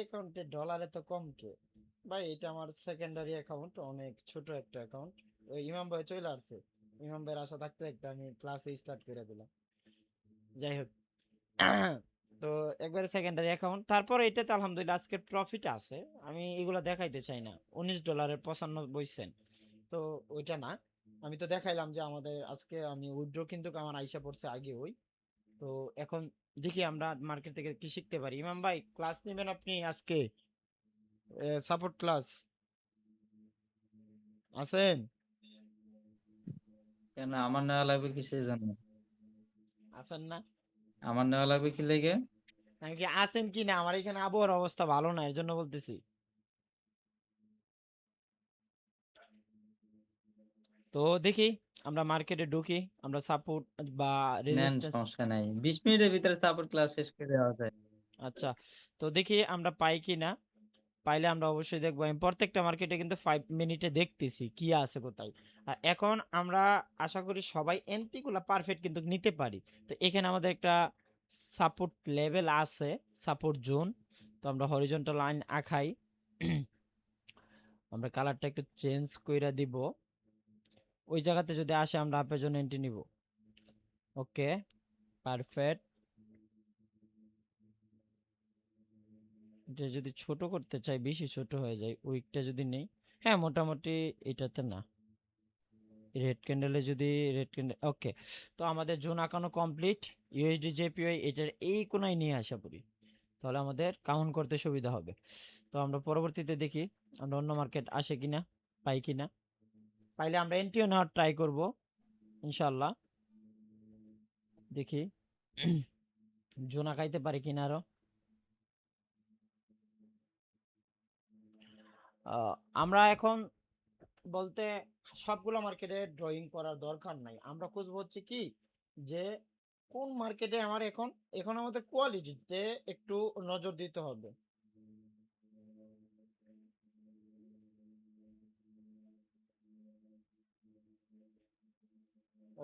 অ্যাকাউন্টে ডলারে তো কম কে ভাই, এটা আমার সেকেন্ডারি অ্যাকাউন্ট, অনেক ছোট একটা অ্যাকাউন্ট। ওই ইমাম ভাই চলে আসছে, ইমাম ভাইয়ের আশা থাকতে একটা আমি ক্লাসে স্টার্ট করে দিলাম। যাই হোক, তো একবারে সেকেন্ডারি অ্যাকাউন্ট। তারপর এটাতে আলহামদুলিল্লাহ আজকে প্রফিট আছে। আমি এগুলো দেখাইতে চাই না, $19.95। তো ওইটা না, আমি তো দেখাইলাম যে আমাদের আজকে আমি উইথড্র কিন্তু আমার আইসা পড়ছে আগে ওই। তো এখন দেখি আমরা মার্কেট থেকে কি শিখতে পারি। ইমাম ভাই ক্লাস নেবেন আপনি আজকে? সাপোর্ট ক্লাস আছেন? কেন আমার নেওয়া লাগবে কিসের জন্য? আছেন না? আমার নেওয়া লাগবে কি লেগে? আমি কি আছেন কি না, আমার এখানে আবহাওয়ার অবস্থা ভালো না, এর জন্য বলতেছি। তো দেখি আমরা মার্কেটে ঢুকি, আমরা সাপোর্ট বা নেন, রেজিস্ট্যান্স। সমস্যা নাই, 20 মিনিটের ভিতরে সাপোর্ট ক্লাস শেষ করে দেওয়া যায়। আচ্ছা, তো দেখি আমরা পাই কি না। পাইলে আমরা অবশ্যই দেখবো। আমি প্রত্যেকটা মার্কেটে কিন্তু 5 মিনিটে দেখতেছি কি আছে কোথায়। আর এখন আমরা আশা করি সবাই এন্ট্রিগুলো পারফেক্ট কিন্তু নিতে পারি। তো এখানে আমাদের একটা সাপোর্ট লেভেল আছে, সাপোর্ট জোন। তো আমরা হরিজন্টাল লাইন আঁকাই। আমরা কালারটা একটু চেঞ্জ কইরা দিব। ওই জায়গাতে যদি আসে আমরা আপের জন্য এন্ট্রি নিব। ওকে, পারফেক্ট। এটা যদি ছোট করতে চাই বেশি ছোট হয়ে যায়, উইকটা যদি নেই। হ্যাঁ, মোটামুটি এটাতে না, রেড ক্যান্ডেলে যদি রেড ক্যান্ডেল। ওকে, তো আমাদের জোন আঁকানো কমপ্লিট। ইউএসডি জেপিওয়াই এটার এই কোনায় নিয়ে আসা পড়ি, তাহলে আমাদের কাউন্ট করতে সুবিধা হবে। তো আমরা পরবর্তীতে দেখি আমরা অন্য মার্কেট আসে কিনা, পাই কিনা। পাইলে আমরা এন্ট্রিও নেওয়ার ট্রাই করব ইনশাল্লাহ। দেখি জোন আঁকাইতে পারি কিনা আরো। আহ, আমরা এখন বলতে সবগুলো মার্কেটে ড্রয়িং করার দরকার নাই, আমরা খুঁজবো হচ্ছে কি যে কোন মার্কেটে আমার এখন, এখন আমাদের কোয়ালিটিতে একটু নজর দিতে হবে।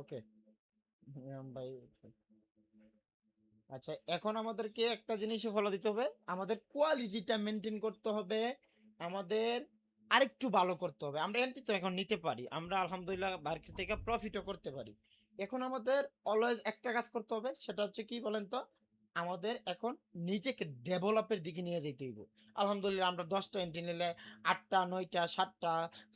ওকে ভাই, আচ্ছা এখন আমাদেরকে একটা জিনিসই ফলো দিতে হবে, আমাদের কোয়ালিটিটা মেনটেন করতে হবে, আমাদের আরেকটু ভালো করতে হবে। আমরা এন্ট্রি তো এখন নিতে পারি, আমরা আলহামদুলিল্লাহ মার্কেট থেকে প্রফিটও করতে পারি। এখন আমাদের অলওয়েজ একটা কাজ করতে হবে, সেটা হচ্ছে কি বলেন তো, আমাদের এখন নিজেকে ডেভেলপের দিকে নিয়ে যেতে হইব। আলহামদুলিল্লাহ আমরা 10টা এন্ট্রি নিলে 8টা 9টা 7টা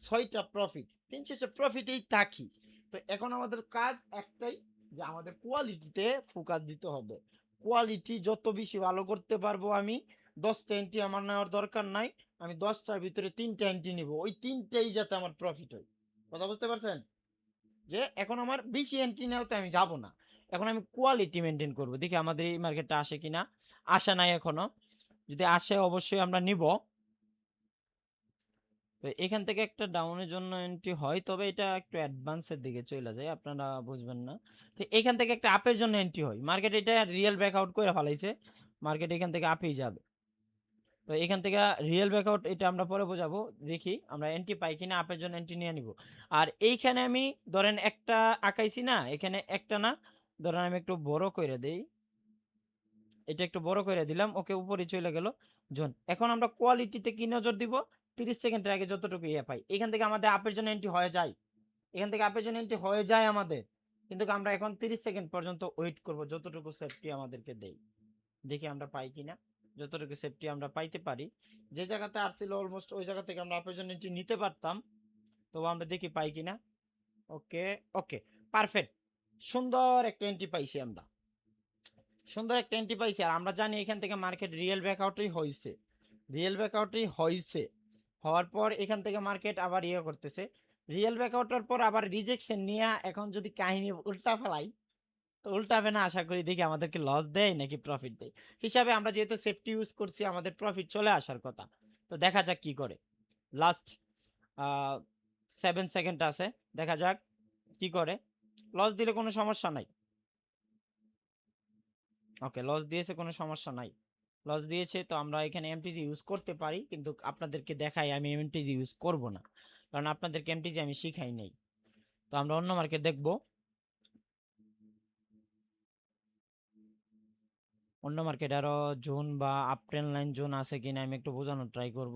6টা প্রফিট, দিন শেষে প্রফিটেই থাকি। তো এখন আমাদের কাজ একটাই, যে আমাদের কোয়ালিটিতে ফোকাস দিতে হবে। কোয়ালিটি যত বেশি ভালো করতে পারবো আমি, 10টা এন্ট্রি আমার নেওয়ার দরকার নাই, আমি 10টার ভিতরে 3টা এন্ট্রি নিব, ওই 3টাই যাতে আমার প্রফিট হয়। কথা বুঝতে পারছেন? যে এখন আমার বেশি এন্ট্রি নেওয়াতে আমি যাব না, এখন আমি কোয়ালিটি মেনটেন করব। দেখি আমাদের এই মার্কেটটা আসে কিনা। আসে নাই এখনো, যদি আসে অবশ্যই আমরা নিব। তো এখান থেকে একটা ডাউনের জন্য এন্ট্রি হয়, তবে এটা একটু অ্যাডভান্সের দিকে চলে যায়, আপনারা বুঝবেন না। তো এখান থেকে একটা আপের জন্য এন্ট্রি হয়, মার্কেট এটা রিয়েল ব্যাকআউট করে ফেলাইছে, মার্কেট এখান থেকে আপেই যাবে। তো এখান থেকে রিয়েল ব্যাকআউট এটা আমরা পরে বোঝাবো। দেখি আমরা এন্ট্রি পাই কিনা, আপের জন্য এন্ট্রি নিয়ে নিব। আর এইখানে আমি ধরেন একটা আঁকাইছি না, এখানে একটা না, ধরেন আমি একটু বড় করে দেই, এটা একটু বড় করে দিলাম, ওকে উপরে চলে গেল জোন। এখন আমরা কোয়ালিটিতে কি নজর দিব, 30 সেকেন্ডের আগে যতটুকু ইয়ে পাই এখান থেকে আমাদের আপের জন্য এন্ট্রি হয়ে যায়, এখান থেকে আপের জন্য এন্ট্রি হয়ে যায় আমাদের। কিন্তু আমরা এখন 30 সেকেন্ড পর্যন্ত ওয়েট করব যতটুকু সেফটি আমাদেরকে দেয়। দেখি আমরা পাই কিনা, যতটুকু সেফটি আমরা পাইতে পারি। যে জায়গাতে আসছিল অলমোস্ট ওই জায়গা থেকে আমরা আপের জন্য এন্ট্রি নিতে পারতাম, তো আমরা দেখি পাই কিনা। ওকে, ওকে, পারফেক্ট, সুন্দর একটা এন্ট্রি পাইছি আমরা, সুন্দর একটা এন্ট্রি পাইছি। আর আমরা জানি এখান থেকে মার্কেট রিয়েল ব্যাকআউটই হয়েছে, রিয়েল ব্যাকআউটই হয়েছে। হওয়ার পর এখান থেকে মার্কেট আবার ইয়ে করতেছে, রিয়েল ব্যাকআউটের পর আবার রিজেকশন নিয়ে এখন যদি কাহিনী উল্টা ফেলাই, তো উল্টাবে না আশা করি। দেখি আমাদেরকে লস দেয় নাকি প্রফিট দেয়। হিসাবে আমরা যেহেতু সেফটি ইউজ করছি, আমাদের প্রফিট চলে আসার কথা। তো দেখা যাক কি করে। লাস্ট 7 সেকেন্ড আছে, দেখা যাক কি করে। লস দিলে কোনো সমস্যা নাই। ওকে, লস দিয়েছে, কোনো সমস্যা নাই। লস দিয়েছে তো আমরা এখানে এমটিজি ইউজ করতে পারি, কিন্তু আপনাদেরকে দেখাই আমি এমটিজি ইউজ করব না, কারণ আপনাদেরকে এমটিজি আমি শিখাই নাই। তো আমরা অন্য মার্কেট দেখব। অন্য মার্কেটে আরো জোন বা আপ ট্রেন্ড লাইন জোন আছে কিনা আমি একটু বোঝানোর ট্রাই করব।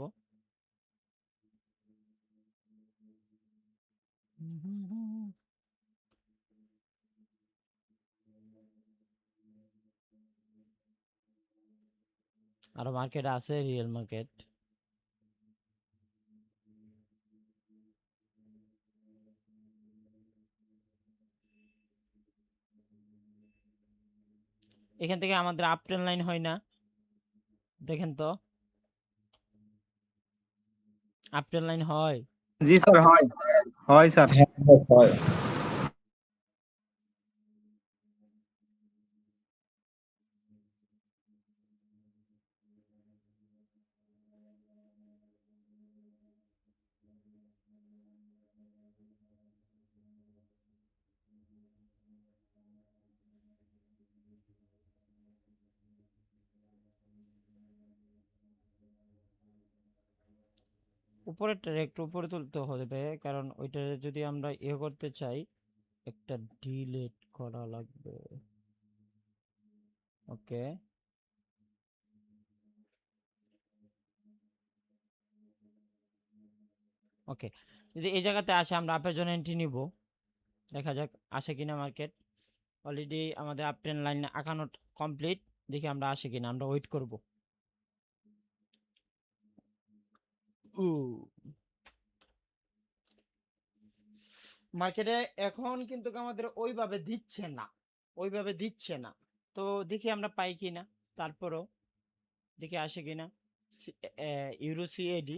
আরো মার্কেট আছে রিয়েল মার্কেট। এখান থেকে আমাদের আপ ট্রেন্ড লাইন হয় না, দেখেন তো আপ ট্রেন্ড লাইন হয়? জি স্যার, হয় হয় স্যার। হয়। উপরেরটা একটু উপরে তুলতে হবে, কারণ ওইটা যদি আমরা ইয়ে করতে চাই একটা ডিলিট করা লাগবে। ওকে, ওকে, যদি এই জায়গাতে আসে আমরা আপের জন্য এন্ট্রি নিব, দেখা যাক আসে কিনা মার্কেট। অলরেডি আমাদের আপ ট্রেন্ড লাইন আঁকানো কমপ্লিট, দেখি আমরা আসে কিনা, আমরা ওয়েট করব। মার্কেটে এখন কিন্তু আমাদের ওইভাবে দিচ্ছে না, ওইভাবে দিচ্ছে না, তো দেখি আমরা পাই কিনা, তারপরও দেখি আসে কিনা। ইউরো সিএডি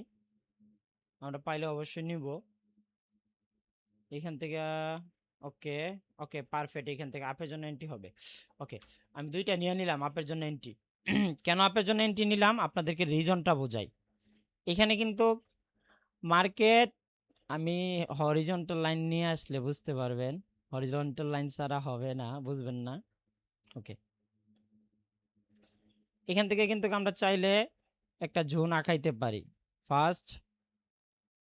আমরা পাইলে অবশ্যই নিব এখান থেকে। ওকে, ওকে, পারফেক্ট, এখান থেকে আপের জন্য এন্ট্রি হবে। ওকে, আমি দুইটা নিয়ে নিলাম আপের জন্য এন্ট্রি। কেন আপের জন্য এন্ট্রি নিলাম আপনাদেরকে রিজনটা বোঝাই। এখানে কিন্তু মার্কেট, আমি হরিজন্টাল লাইন নিয়ে আসলে বুঝতে পারবেন, হরিজন্টাল লাইন ছাড়া হবে না, বুঝবেন না। ওকে, এখান থেকে কিন্তু আমরা চাইলে একটা জোন আঁকাইতে পারি। ফার্স্ট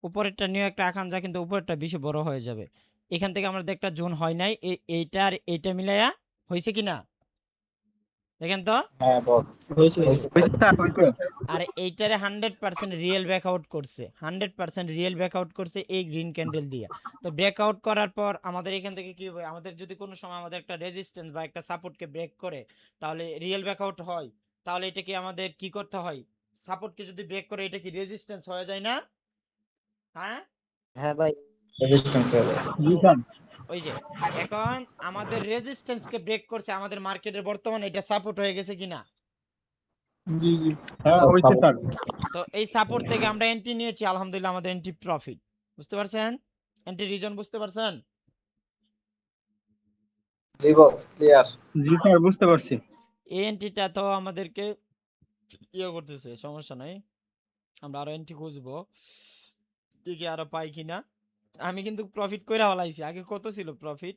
উপরেরটা নিয়ে একটা আঁকান যা, কিন্তু উপরেরটা বেশি বড় হয়ে যাবে। এখান থেকে আমাদের একটা জোন হয় নাই, এইটা আর এইটা মিলাইয়া হয়েছে কিনা দেখেন তো। হ্যাঁ বস। হয়েছে হয়েছে। স্যার, হয়েছে। আর এইটারে 100% রিয়েল ব্রেকআউট করছে, 100% রিয়েল ব্রেকআউট করছে এই গ্রিন ক্যান্ডেল দিয়ে। তো ব্রেকআউট করার পর আমাদের এখান থেকে কি হবে, আমাদের যদি কোনো সময় আমাদের একটা রেজিস্ট্যান্স বা একটা সাপোর্টকে ব্রেক করে তাহলে রিয়েল ব্রেকআউট হয়, তাহলে এটা কি আমাদের কি করতে হয়, সাপোর্টকে যদি ব্রেক করে এটা কি রেজিস্ট্যান্স হয়ে যায় না? হ্যাঁ, হ্যাঁ ভাই, রেজিস্ট্যান্স হয়ে যায়। জি স্যার। ওই যে এখন আমাদের রেজিস্ট্যান্সকে ব্রেক করছে, আমাদের মার্কেটের বর্তমানে এটা সাপোর্ট হয়ে গেছে কিনা। জি জি, হ্যাঁ হয়েছে স্যার। তো এই সাপোর্ট থেকে আমরা এন্ট্রি নিয়েছি, আলহামদুলিল্লাহ আমাদের এন্ট্রি প্রফিট। বুঝতে পারছেন, এন্ট্রি রিজন বুঝতে পারছেন? জি বস, ক্লিয়ার। জি স্যার, বুঝতে পারছি। এই এন্ট্রিটা তো আমাদেরকে ইয়ে করতেছে, সমস্যা নাই, আমরা আরো এন্ট্রি খুঁজবো, দেখি আরো পাই কিনা। আমি কিন্তু প্রফিট কইরা ফেলাইছি, আগে কত ছিল প্রফিট,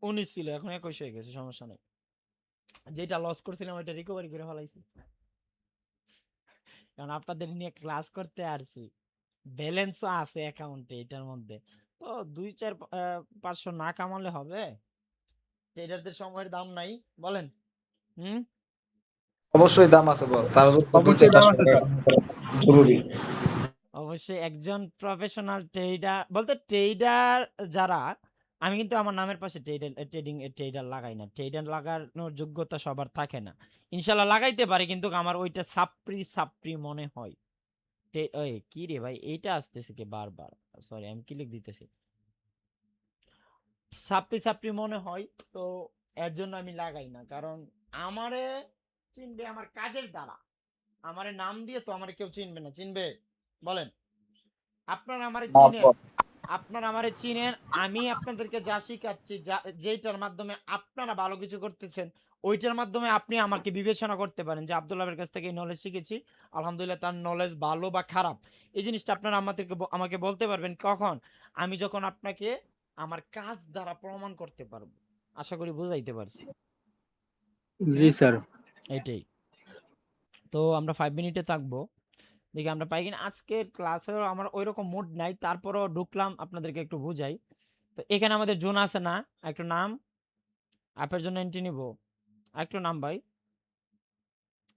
19 ছিল, এখন 21 হয়ে গেছে, সমস্যা নাই। যেটা লস করছিলাম ওইটা রিকভারি করে ফেলাইছি, কারণ আপনাদের নিয়ে ক্লাস করতে আসছি, ব্যালেন্সও আছে অ্যাকাউন্টে এটার মধ্যে। তো 2-4-500 না কামালে হবে? ট্রেডারদের সময়ের দাম নাই, বলেন? হুম, অবশ্যই দাম আছে বস, তার জন্য অবশ্যই দাম আছে স্যার। জরুরি। অবশ্যই একজন প্রফেশনাল ট্রেডার বলতে ট্রেডার যারা, আমি কিন্তু আমার নামের পাশে ট্রেডার লাগাই না, ট্রেডার লাগানোর যোগ্যতা সবার থাকে না। ইনশাল্লাহ লাগাইতে পারে, কিন্তু আমার ওইটা সাপ্রি সাপ্রি মনে হয়। ওই কি রে ভাই, এইটা আসতেছে কি বারবার, সরি আমি ক্লিক দিতেছি, সাপ্রি সাপ্রি মনে হয়। তো এর জন্য আমি লাগাই না, কারণ আমারে চিনবে আমার কাজের দ্বারা, আমারে নাম দিয়ে তো আমারে কেউ চিনবে না, চিনবে? বলেন, আপনারা আমারে না চিনেন, বস, আপনারা আমারে চিনেন, আমি আপনাদেরকে যা শিখাচ্ছি, যেটার মাধ্যমে আপনারা ভালো কিছু করতেছেন, ওইটার মাধ্যমে আপনি আমাকে বিবেচনা করতে পারেন যে আব্দুল্লাহের কাছ থেকে এই নলেজ শিখেছি, আলহামদুলিল্লাহ তার নলেজ ভালো বা খারাপ, এই জিনিসটা আপনারা আমাকে বলতে পারবেন কখন, আমি যখন আপনাকে আমার কাজ দ্বারা প্রমাণ করতে পারবো। আশা করি বুঝাইতে পারছি। জি হুম, স্যার। এইটাই। তো আমরা 5 মিনিটে থাকবো, দেখি আমরা পাই কিনা। আজকের ক্লাসেও আমার ওইরকম মুড নাই, তারপরও ঢুকলাম আপনাদেরকে একটু বুঝাই। তো এখানে আমাদের জোন আছে না, একটু নাম, অ্যাপের জন্য এন্ট্রি নিব, একটু নাম ভাই,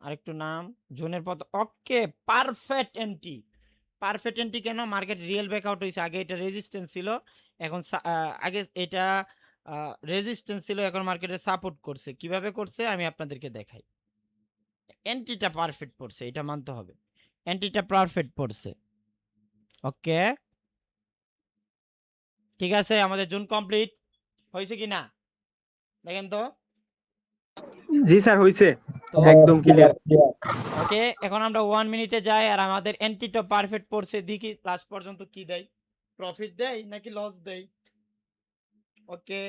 আরেকটু নাম জোনের পথ। ওকে, পারফেক্ট এন্ট্রি। পারফেক্ট এন্ট্রি কেন? মার্কেট রিয়েল ব্রেকআউট হইছে। আগে এটা রেজিস্ট্যান্স ছিল, এখন আগে এটা রেজিস্ট্যান্স ছিল, এখন মার্কেটে সাপোর্ট করছে। কিভাবে করছে আমি আপনাদেরকে দেখাই। এন্ট্রিটা পারফেক্ট পড়ছে, এটা মানতে হবে। এন্ট্রিটা পারফেক্ট পড়ছে। ওকে, ঠিক আছে, আমাদের জুন কমপ্লিট হয়েছে কি না দেখেন তো। জি স্যার হইছে, তো একদম ক্লিয়ার। ওকে, এখন আমরা 1 মিনিটে যাই আর আমাদের এন্ট্রিটা পারফেক্ট পড়ছে। দেখি লাস্ট পর্যন্ত কি দেয়, প্রফিট দেয় নাকি লস দেয়। ওকে,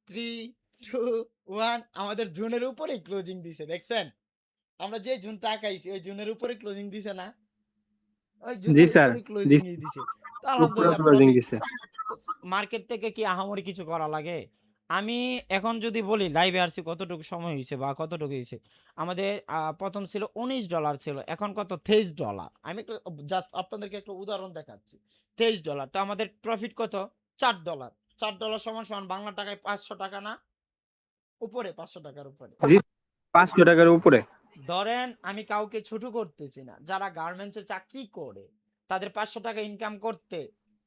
3 2 1, আমাদের জুনের উপরে ক্লোজিং দিছে, দেখছেন? আমরা যে জুন টাকাইছি ওই জুনের উপরে ক্লোজিং দিছে না? ওই জি জুনের স্যার, উপরে ক্লোজিং দিছে। তো আলহামদুলিল্লাহ ক্লোজিং প্রফিট। দিছে। মার্কেট থেকে কি আহামরি কিছু করা লাগে? আমি এখন যদি বলি লাইভে আসছি কতটুকু সময় হয়েছে বা কতটুকু হয়েছে, আমাদের প্রথম ছিল $19 ছিল, এখন কত? $23। আমি জাস্ট আপনাদেরকে একটা উদাহরণ দেখাচ্ছি। $23, তো আমাদের প্রফিট কত? $4। $4 সমান সমান বাংলা টাকায় 500 টাকা না? উপরে, 500 টাকার উপরে। জি, 500 টাকার উপরে। ধরেন আমি কাউকে ছোট করতেছি না, যারা গার্মেন্টসে চাকরি করে তাদের 500 টাকা ইনকাম করতে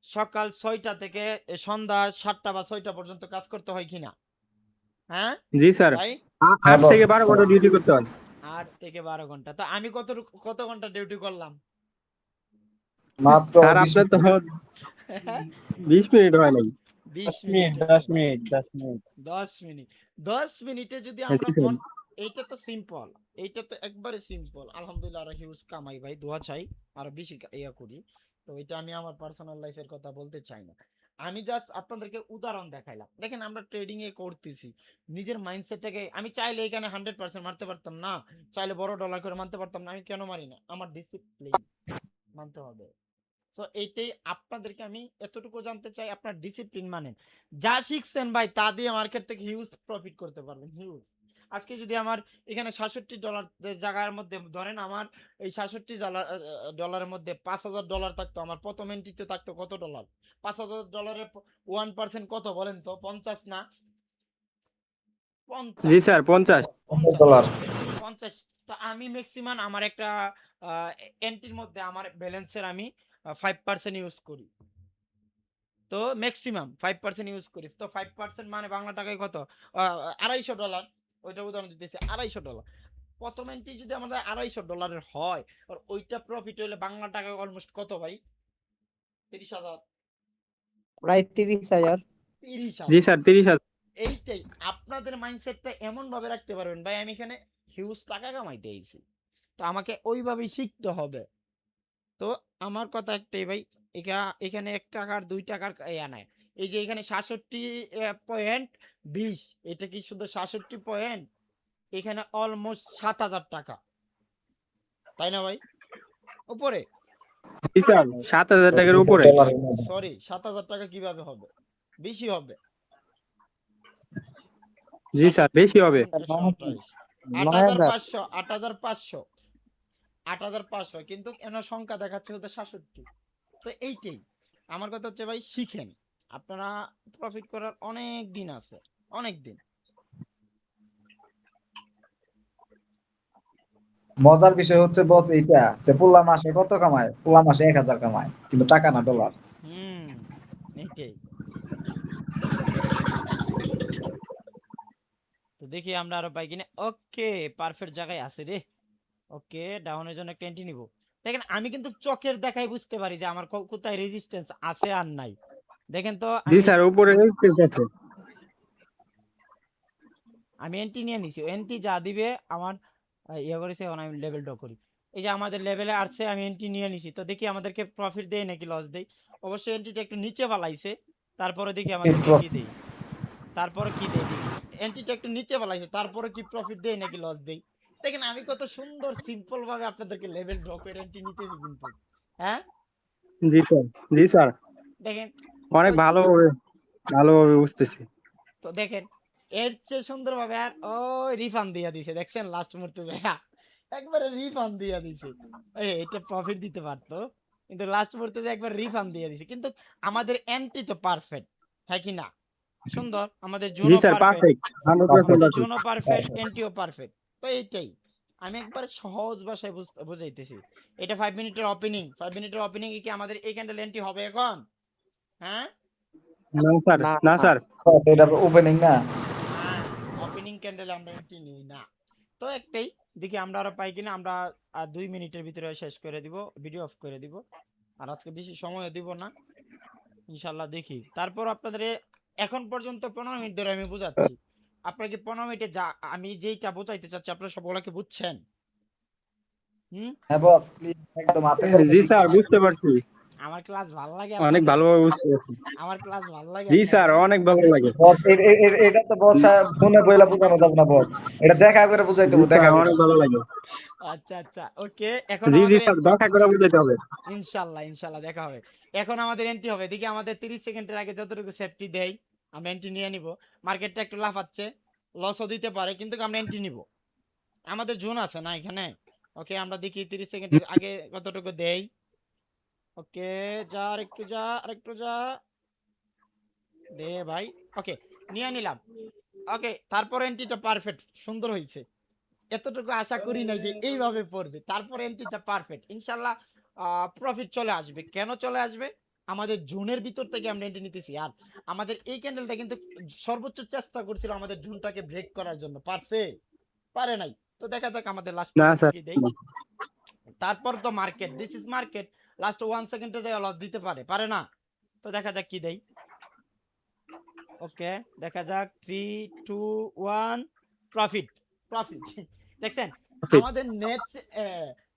সকাল 6টা থেকে সন্ধ্যা 7টা বা 6টা পর্যন্ত কাজ করতে হয় কিনা? হ্যাঁ জি স্যার, ভাই, 8 থেকে 12 ঘন্টা ডিউটি করতে হয়। 8 থেকে 12 ঘন্টা। তো আমি কত ঘন্টা ডিউটি করলাম? মাত্র স্যার 20 আপনার তো 20 মিনিট হয় নাই। 20 minute, minute, 10 minute, 10 minute. 10 minute. 10 মিনিটে যদি হ্যাঁ, আমরা জি স্যার। এইটা তো সিম্পল, এইটা তো একবারে সিম্পল। আলহামদুলিল্লাহ, আরো হিউজ কামাই ভাই, দোয়া চাই আরো বেশি ইয়া করি। তো এটা আমি আমার পার্সোনাল লাইফের কথা বলতে চাই না, আমি জাস্ট আপনাদেরকে উদাহরণ দেখাইলাম। দেখেন আমরা ট্রেডিং এ করতেছি, নিজের মাইন্ডসেটটাকে আমি চাইলে এখানে 100% মারতে পারতাম না, চাইলে বড় ডলার করে মারতে পারতাম না। আমি কেন মারি না? আমার ডিসিপ্লিন মানতে হবে। সো এইটাই আপনাদেরকে আমি এতটুকু জানতে চাই, আপনার ডিসিপ্লিন মানেন। যা শিখছেন ভাই তা দিয়ে মার্কেট থেকে হিউজ প্রফিট করতে পারবেন, হিউজ। আজকে যদি আমার এখানে $67 জায়গার মধ্যে ধরেন আমার এই $67 মধ্যে $5,000 থাকতো, আমার প্রথম এন্ট্রিতে থাকতো কত ডলার? $5,000 1% কত বলেন তো? 50 না? জি 50, স্যার, 50। 50 ডলার। 50। তো আমি ম্যাক্সিমাম আমার একটা এন্ট্রির মধ্যে আমার ব্যালেন্সের আমি 5% ইউজ করি। তো ম্যাক্সিমাম 5% ইউজ করি। তো 5% মানে বাংলা টাকায় কত? $250। ওইটা উদাহরণ দিতেছি, $250। প্রথম এন্ট্রি যদি আমাদের $250 হয় আর ওইটা প্রফিট হইলে বাংলা টাকায় অলমোস্ট কত ভাই? 30,000। প্রায় 30,000। জি 30,000। স্যার, 30,000। এইটাই আপনাদের মাইন্ডসেটটা এমন ভাবে রাখতে পারবেন ভাই, আমি এখানে হিউজ টাকা কামাইতে আইছি, তো আমাকে ওইভাবেই শিখতে হবে। তো আমার কথা একটাই ভাই, এখানে 1 টাকার 2 টাকার ইয়া নাই। এই যে এখানে 67.20, এটা কি শুধু 67 পয়েন্ট? এখানে অলমোস্ট 7,000 টাকা, তাই না ভাই? উপরে, জি স্যার, 7,000 টাকার উপরে। ডলারের মধ্যে। সরি 7,000 টাকা কিভাবে হবে? বেশি হবে। জি স্যার, বেশি হবে। 128, 9,000। 8,500, 8,500, 8,500, কিন্তু কেন সংখ্যা দেখাচ্ছে হতে 67। তো এইটাই আমার কথা হচ্ছে ভাই, শিখেন। আপনারা প্রফিট করার অনেক দিন আছে, অনেক দিন। মজার বিষয় হচ্ছে বস এইটা যে পুল্লা মাসে কত কামায়? পুল্লা মাসে 1000 কামায়, কিন্তু টাকা না, ডলার। হুম, এইটাই। তো দেখি আমরা আরো পাই কিনা। ওকে, পারফেক্ট জায়গায় আছে রে। ওকে, ডাউনের জন্য একটা এন্ট্রি নিব। দেখেন আমি কিন্তু চোখের দেখায় বুঝতে পারি যে আমার কোথায় রেজিস্ট্যান্স আছে আর নাই। দেখেন তো জি স্যার, উপরে রেজিস্ট্যান্স আছে। আমি এন্ট্রি নিয়ে নিছি, এন্ট্রি যা দিবে আমার ইয়ে করেছে, এখন আমি লেভেল ড্র করি। এই যে আমাদের লেভেলে আসছে, আমি এন্ট্রি নিয়ে নিছি। তো দেখি আমাদেরকে প্রফিট দেয় নাকি লস দেয়। অবশ্যই এন্ট্রিটা একটু নিচে ফালাইছে, তারপরে দেখি আমাদেরকে কি দেয়। তারপরে কি দেয় দেখি, এন্ট্রিটা একটু নিচে ফালাইছে, তারপরে কি প্রফিট দেয় নাকি লস দেয়। দেখেন আমি কত সুন্দর সিম্পল ভাবে আপনাদেরকে লেভেল ড্র করে এন্ট্রি নিতেছি কিন্তু। হ্যাঁ জি স্যার, জি স্যার, দেখেন, অনেক ওই ভালোভাবে ভালোভাবে বুঝতেছি। তো দেখেন এর চেয়ে সুন্দর ভাবে আর ওই রিফান্ড দিয়া দিছে, দেখছেন লাস্ট মুহূর্তে যায় একবারে রিফান্ড দিয়া দিছে। এটা প্রফিট দিতে পারতো, কিন্তু লাস্ট মুহূর্তে যে একবার রিফান্ড দিয়ে দিছে। কিন্তু আমাদের এন্ট্রি তো পারফেক্ট, হ্যাঁ কি না? সুন্দর, আমাদের জি জোনও স্যার, পারফেক্ট, পারফেক্ট, 100% আমাদের পারফেক্ট। জোনও পারফেক্ট, এন্ট্রিও পারফেক্ট। তো এইটাই আমি একবার সহজ ভাষায় বুঝাইতেছি। এটা 5 মিনিটের ওপেনিং। 5 মিনিটের ওপেনিং এ কি আমাদের এই ক্যান্ডেল এন্ট্রি হবে এখন? হ্যাঁ? না স্যার, না না স্যার। এটা ওপেনিং না। হ্যাঁ, ওপেনিং ক্যান্ডেলে আমরা এন্ট্রি নিই না। তো একটাই দেখি আমরা আরো পাই কিনা। আমরা আর 2 মিনিটের ভিতরে শেষ করে দিব। ভিডিও অফ করে দিব। আর আজকে বেশি সময়ও দিব না। ইনশাআল্লাহ দেখি। তারপর আপনাদের এখন পর্যন্ত 15 মিনিট ধরে আমি বুঝাচ্ছি। আপনারা কি 15 মিনিটে যা আমি যেইটা বোঝাইতে চাচ্ছি আপনারা সবগুলা কি বুঝছেন? হুম? হ্যাঁ বস, প্লিজ একদম হাতে কলমে জি স্যার, শিখিয়ে বুঝতে পারছি। আমার ক্লাস ভাল লাগে অনেক আপনাদের? ভালোভাবে বুঝতে পারছি। আমার ক্লাস ভাল লাগে জি স্যার, আপনাদের? অনেক ভালো লাগে। বস। এটা তো বস ফোনে বইলা বোঝানো যাবে না বস, এটা দেখা করে বুঝাইতে জি হবে, স্যার, দেখা করে। অনেক ভালো লাগে। আচ্ছা, আচ্ছা। ওকে। এখন জি জি আমাদের স্যার, দেখা করে বুঝাইতে হবে। ইনশাআল্লাহ, ইনশাআল্লাহ দেখা হবে। এখন আমাদের এন্ট্রি হবে। দেখি আমাদের 30 সেকেন্ডের আগে যতটুকু সেফটি দেই, আমরা এন্ট্রি নিয়ে নিব। মার্কেটটা একটু লাফাচ্ছে, লসও দিতে পারে কিন্তু আমরা এন্ট্রি নিব। আমাদের জোন আছে না এখানে? ওকে, আমরা দেখি 30 সেকেন্ডের আগে কতটুকু দেই। ওকে, যা আরেকটু যা, আরেকটু যা। দে ভাই। ওকে, নিয়ে নিলাম। ওকে, তারপর এন্ট্রিটা পারফেক্ট, সুন্দর হইছে। এতটুকু আশা করি নাই যে এইভাবে পড়বে। তারপর এন্ট্রিটা পারফেক্ট। ইনশাআল্লাহ প্রফিট চলে আসবে। কেন চলে আসবে? আমাদের জোনের ভিতর থেকে আমরা এন্ট্রি নিতেছি। আর আমাদের এই ক্যান্ডেলটা কিন্তু সর্বোচ্চ চেষ্টা করছিল আমাদের জোনটাকে ব্রেক করার জন্য। পারছে? পারে নাই। তো দেখা যাক আমাদের লাস্ট না পর্যন্ত স্যার। কি দেই। তারপর তো market, this is market. Last 1 সেকেন্ডে যায় লস দিতে পারে। পারে না? তো দেখা যাক কি দেই। ওকে, দেখা যাক 3 2 1 প্রফিট, প্রফিট। দেখছেন আমাদের নেট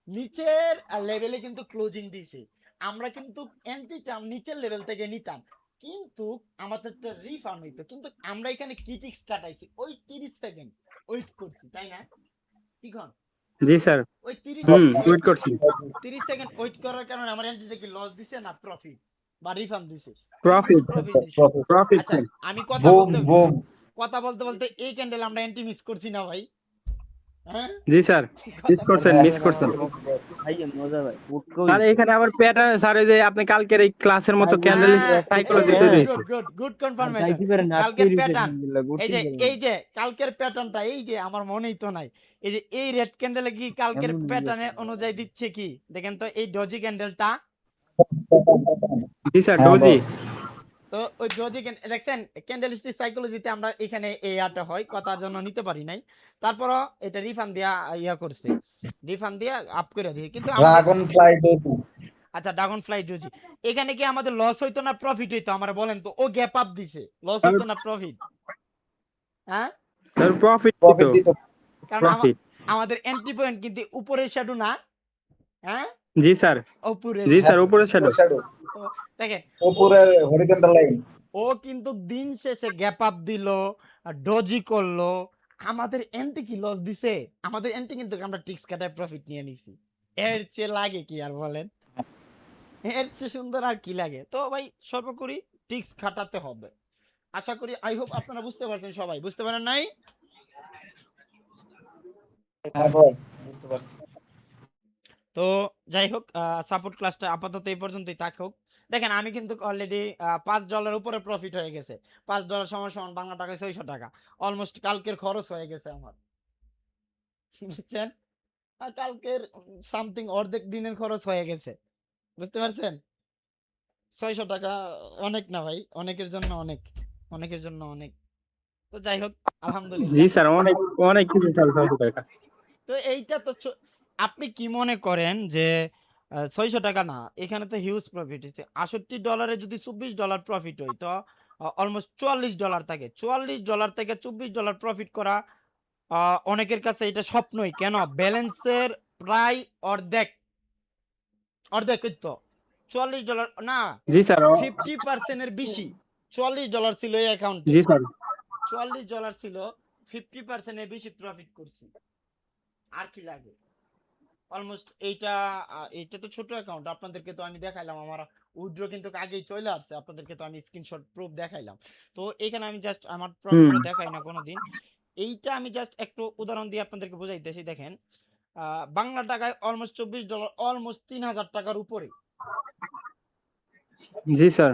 নিচের লেভেলে কিন্তু ক্লোজিং দিছে। আমরা কিন্তু এন্ট্রিটা নিচের লেভেল থেকে নিতাম, কিন্তু আমাদের তো রিফান্ড হইতো। কিন্তু আমরা এখানে ক্রিটিক্স কাটাইছি ওই 30 সেকেন্ড ওয়েট করছি, তাই না? কি কন? জি স্যার। ওই 30 হুম, সেকেন্ড ওয়েট ওয়েট করছি। করছি। 30 সেকেন্ড ওয়েট করার কারণে আমার এন্ট্রিটা কি লস দিছে না প্রফিট বা রিফান্ড দিছে? প্রফিট, প্রফিট দিছে। প্রফিট। প্রফিট আচ্ছা, স্যার। আমি কথা বুম বলতে বুম। কথা বলতে বলতে এই ক্যান্ডেল আমরা এন্ট্রি মিস করছি না ভাই? হ্যাঁ, জি স্যার, মিস কথা বলতে করছেন, হ্যাঁ, মিস করছেন। ভাই মজা ভাই স্যার এখানে আবার প্যাটার্ন, স্যার এই যে আপনি কালকের এই ক্লাসের মতো ক্যান্ডেল হ্যাঁ, সাইকোলজি এই তৈরি গুড হয়েছে। Good good confirmation. কালকের প্যাটার্ন, এই যে কালকের প্যাটার্নটা, এই যে আমার মনেই তো নাই। এই যে এই রেড ক্যান্ডেলে কি কালকের প্যাটার্নের অনুযায়ী দিচ্ছে কি? দেখেন তো এই ডজি ক্যান্ডেলটা। জি স্যার, হ্যাঁ ডোজি। বস। তো ওই ডজি দেখছেন ক্যান্ডেলস্টিক সাইকোলজিতে আমরা এখানে এই আরটা হয় কথার জন্য নিতে পারি নাই। তারপরও এটা রিফান্ড দিয়া ইয়া করছে। রিফান্ড দিয়া আপ করে দিয়ে। কিন্তু আমাদের ড্রাগন ফ্লাই ডোজি। আচ্ছা, ড্রাগন ফ্লাই ডজি। এখানে কি আমাদের লস হইতো না প্রফিট হইতো? আমার বলেন তো। ও গ্যাপ আপ দিছে। লস স্যার, হইতো না প্রফিট? হ্যাঁ? স্যার প্রফিট দিত। প্রফিট দিত। কারণ প্রফিট। আমাদের এন্ট্রি পয়েন্ট কিন্তু উপরের শ্যাডো না, হ্যাঁ? জি স্যার। উপরের জি হ্যাঁ, স্যার, শ্যাডো। উপরে শ্যাডো। শ্যাডো। তো দেখেন ও উপরের হরিজন্টাল লাইন। ও কিন্তু দিন শেষে গ্যাপ আপ দিল, ডজি করলো। আমাদের এন্ট্রি কি লস দিছে? আমাদের এন্ট্রি কিন্তু আমরা টিক্স কাটায় প্রফিট নিয়ে নিছি। এর চেয়ে লাগে কি আর বলেন? এর চেয়ে সুন্দর আর কি লাগে? তো ভাই সর্বোপরি টিক্স খাটাতে হবে। আশা করি, আই হোপ আপনারা বুঝতে পারছেন সবাই। বুঝতে পারেন নাই? হ্যাঁ বস, বুঝতে পারছি। তো যাই হোক, সাপোর্ট ক্লাসটা আপাতত এই পর্যন্তই থাকুক। দেখেন আমি কিন্তু অলরেডি $5 উপরে প্রফিট হয়ে গেছে। $5 সমান সমান বাংলা টাকায় 600 টাকা। অলমোস্ট কালকের খরচ হয়ে গেছে আমার। বুঝছেন? কালকের সামথিং অর্ধেক দিনের খরচ হয়ে গেছে। বুঝতে পারছেন? 600 টাকা অনেক না ভাই। অনেকের জন্য অনেক। অনেকের জন্য অনেক। তো যাই হোক, জি আলহামদুলিল্লাহ। স্যার, অনেক অনেক কিছু স্যার, 600 টাকা। তো এইটা তো আপনি কি মনে করেন যে ৬০০ টাকা না, এখানে তো হিউজ প্রফিট হইছে। $৬৮ যদি $২৪ প্রফিট হয় তো অলমোস্ট $৪৪ থাকে। $৪৪ থেকে $২৪ প্রফিট করা আ অনেকের কাছে এটা স্বপ্নই। কেন? ব্যালেন্সের প্রায় অর্ধেক, অর্ধেক ওই তো $৪৪ না, জি স্যার। 50% এর বেশি। $৪৪ ছিল এই অ্যাকাউন্টে। জি স্যার। $৪৪ ছিল, 50% এর বেশি প্রফিট করছি। আর কি লাগে? অলমোস্ট এইটা তো ছোট অ্যাকাউন্ট। আপনাদেরকে তো আমি দেখাইলাম আমার উইথড্র কিন্তু আগেই চলে আসছে। আপনাদেরকে তো আমি স্ক্রিনশট প্রুফ দেখাইলাম। তো এখানে আমি জাস্ট আমার হুম। প্রফিটটা দেখাই না কোনোদিন। এইটা আমি জাস্ট একটু উদাহরণ দিয়ে আপনাদেরকে বুঝাইতেছি। দেখেন বাংলা টাকায় অলমোস্ট $24, অলমোস্ট ৩,০০০ টাকার উপরে। জি স্যার।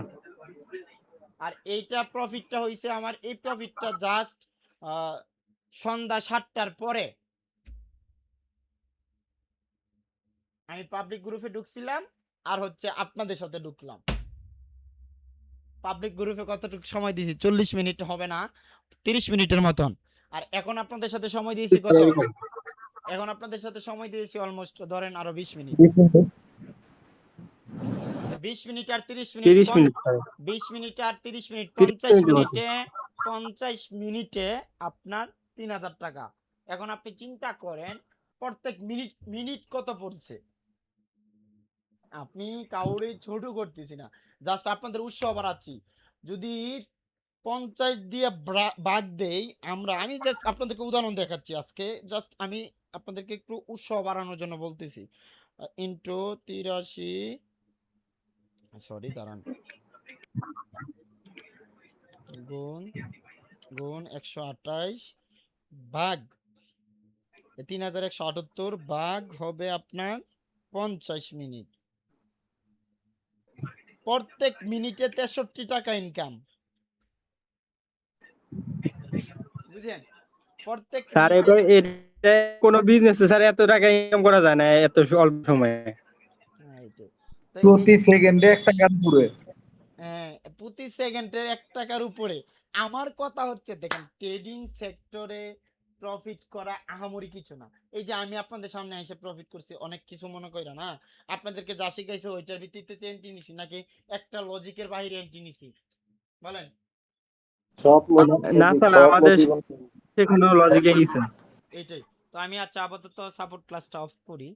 আর এইটা প্রফিটটা হইছে আমার, এই প্রফিটটা জাস্ট সন্ধ্যা ৭টার পরে। আমি পাবলিক গ্রুপে ঢুকছিলাম আর হচ্ছে আপনাদের সাথে ঢুকলাম। পাবলিক গ্রুপে কতটুকু সময় দিয়েছি? 40 মিনিট হবে না, 30 মিনিটের মতন। আর এখন আপনাদের সাথে সময় দিয়েছি কত? এখন আপনাদের সাথে সময় দিয়েছি অলমোস্ট ধরেন আরো 20 মিনিট। 20 মিনিট আর 30 মিনিট 30 মিনিট স্যার 20 মিনিট আর 30 মিনিট 30 50 মিনিট মিনিটে 50 মিনিটে আপনার 3000 টাকা। এখন আপনি চিন্তা করেন প্রত্যেক মিনিট মিনিট কত পড়ছে। আপনি কাউরে ছোট করতেছি না, জাস্ট আপনাদের উৎসাহ বাড়াচ্ছি। যদি 50 দিয়ে ভাগ দেই আমরা, আমি জাস্ট আপনাদেরকে উদাহরণ দেখাচ্ছি আজকে, জাস্ট আমি আপনাদেরকে একটু উৎসাহ বাড়ানোর জন্য বলতেছি। ইন্টু 83, সরি দাঁড়ান, গুণ গুণ 128 ভাগ 3178 ভাগ হবে আপনার 50 মিনিট। প্রত্যেক মিনিটে 63 টাকা ইনকাম, বুঝলেন? প্রত্যেক স্যার মিনিটে এটা কোন বিজনেসে স্যার এত টাকা ইনকাম করা যায় না এত অল্প সময়ে। এই তো। তো প্রতি সেকেন্ডে 1 টাকার উপরে। হ্যাঁ, প্রতি সেকেন্ডের 1 টাকার উপরে। আমার কথা হচ্ছে দেখেন ট্রেডিং সেক্টরে প্রফিট করা আহামরি কিছু না। এই যে আমি আপনাদের সামনে এসে প্রফিট করছি অনেক কিছু মনে কইরা না। আপনাদেরকে যা শিখাইছে ওইটার ভিত্তিতে এন্ট্রি নিছি নাকি একটা লজিকের বাইরে এন্ট্রি নিছি? বলেন। সব না স্যার আমাদের সেখানে লজিকে গেছে। এইটাই। তো আমি আচ্ছা আপাতত সাপোর্ট ক্লাসটা অফ করি।